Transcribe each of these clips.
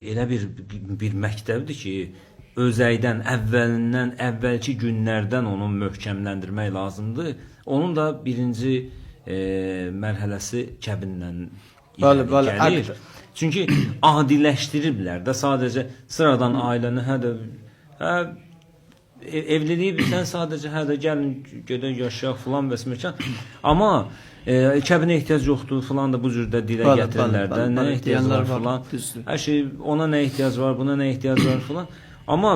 Elə bir məktəbdir ki, özəydən, əvvəlki günlərdən onu möhkəmləndirmək lazımdır. Onun da birinci mərhələsi kəbinlə gəlir. Çünki adiləşdiriblər də sadəcə sıradan ailəni evliliyi bilsən sadəcə gəlin gedək yaşayaq filan bəs məkan. Amma kəbinə ehtiyac yoxdur filan da bu cürdə dilə gətirirlər də. Nə ehtiyac var filan. Hər şey ona nə ehtiyac var, buna nə ehtiyac var filan. Amma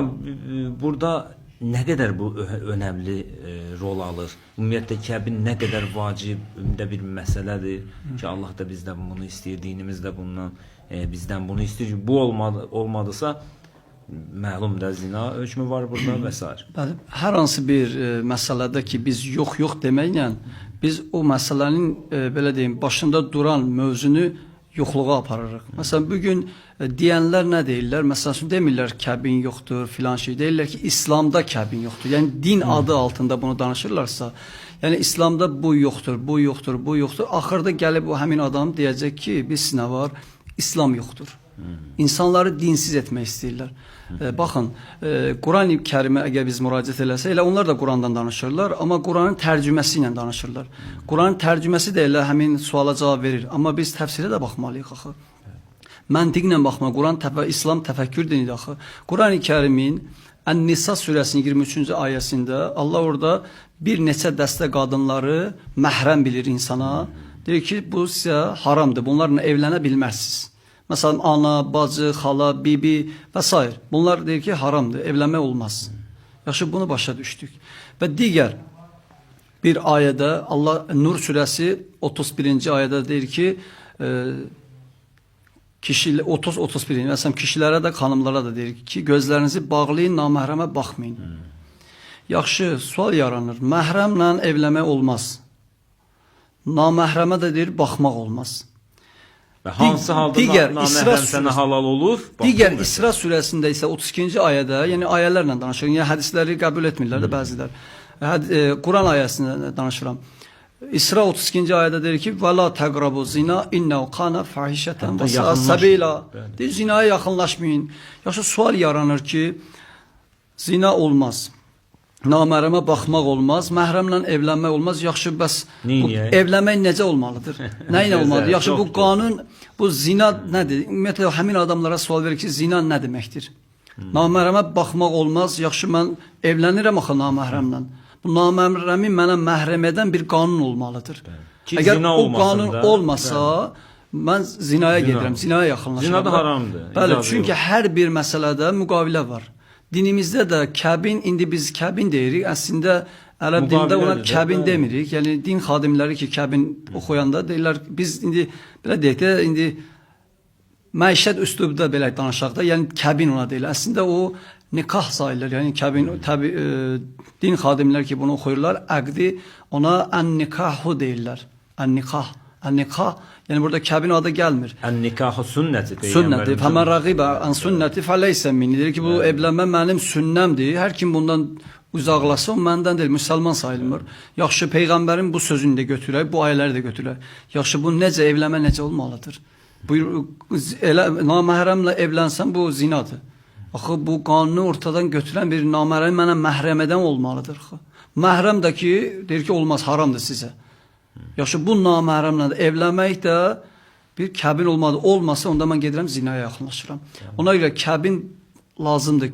burada nə qədər bu önəmli rol alır? Ümumiyyətlə kəbin nə qədər vacib bir məsələdir ki, Allah da bizdən bunu istəyir, dinimiz də bundan bizdən bunu istəyir. Bu olmadısa məlum da zina hökmü var burada və s. Bəli, hər hansı bir məsələdə ki, biz yox deməklə biz o məsələnin belə deyim, başında duran mövzunu yoxluğa aparırıq. Məsələn, bugün deyənlər nə deyirlər? Məsələn, demirlər kəbin yoxdur, filan şey. Deyirlər ki, İslamda kəbin yoxdur. Yəni, din adı altında bunu danışırlarsa, yəni İslamda bu yoxdur, bu yoxdur, bu yoxdur. Axırda gəlib o həmin adam deyəcək ki, biz nə var? İslam yoxdur. İnsanları dinsiz etmək istəyirlər. Baxın, Quran-ı Kərimə əgər biz müraciət eləsək, elə onlar da Qurandan danışırlar, amma Quranın tərcüməsi ilə danışırlar. Quranın tərcüməsi də elə həmin suala cavab verir, amma biz təfsirə də baxmalıyıq axı. Məntiqlə baxma, İslam təfəkkür dinidir axı. Quran-ı Kərimin Ən-Nisa surəsinin 23-cü ayəsində Allah orada bir neçə dəstə qadınları məhrəm bilir insana. Deyir ki, bu sizə haramdır, bunlarla evlənə bilməzsiniz. Məsələn, ana, bacı, xala, bibi və s. Bunlar deyir ki, haramdır, evlənmək olmaz. Yaxşı, bunu başa düşdük. Və digər bir ayədə, Allah Nur surəsi 31-ci ayədə deyir ki, 30-31, məsələn, kişilərə də, xanımlara da deyir ki, gözlərinizi bağlayın, naməhrəmə baxmayın. Yaxşı, sual yaranır, məhrəmlə evlənmək olmaz. Naməhrəmə də deyir, baxmaq olmaz. Və hansı halda naməhrəm sənə halal olur? Digər İsra surəsində isə 32-ci ayədə, yəni ayələrlə danışır, yəni hədisləri qəbul etmirlər də bəzilər. Quran ayəsində danışıram. İsra 32-ci ayədə deyir ki, və la təqrabu zina innəu qana fahişətən və səbila. Deyir, zinaya yaxınlaşmayın. Yaxşı, sual yaranır ki, zina olmaz. Naməhrəmə baxmaq olmaz, məhrəmlə evlənmək olmaz. Yaxşı, bəs evlənmək necə olmalıdır? Nə ilə olmalıdır? Yaxşı, bu qanun, bu zina nədir? Ümumiyyətlə, həmin adamlara sual verir ki, zina nə deməkdir? Naməhrəmə baxmaq olmaz. Yaxşı, mən evlənirəm axı naməhrəmlə. Bu naməhrəmi mənə məhrəm edən bir qanun olmalıdır. Əgər o qanun olmasa, mən zinaya gedirəm, zinaya yaxınlaşıram. Zina da haramdır. Bəli, çünki hər bir məsələdə müqavilə var. Dinimizdə də kəbin, indi biz kəbin deyirik, əslində ərəb dində ona kəbin demirik. Yəni din xadimləri ki, kəbin oxuyanda deyirlər, biz indi belə deyək də, indi məişət üslubda belə danışaq da, yəni kəbin ona deyilir. Əslində o nikah sayılır, yəni kəbin, təbi din xadimləri ki, bunu oxuyurlar, əqdi ona ən-nikahu deyirlər, ən-nikah. Ən-nikah, yəni burada kəbin adı gəlmir. Ən-nikahu sünnəti. Sünnəti. Fəmən rəqibə ən sünnəti fəleysə minni. Deyir ki, bu evlənmə mənim sünnəmdir. Hər kim bundan uzaqlasa, o məndən deyil, müsəlman sayılmır. Yaxşı, Peyğəmbərin bu sözünü də götürək, bu ayələri də götürək. Yaxşı, bu necə, evlənmə necə olmalıdır? Naməhrəmlə evlənsən, bu zinadır. Axı, bu qanunu ortadan götürən bir naməhrəm mənə məhrəm edən olmalıdır. Məhrəm də ki, deyir ki, olmaz, haramdır sizə. Yaxşı, bu naməhrəmlə evlənmək də bir kəbin olmadı. Olmasa, onda mən gedirəm, zinaya yaxınlaşıram. Ona görə kəbin lazımdır.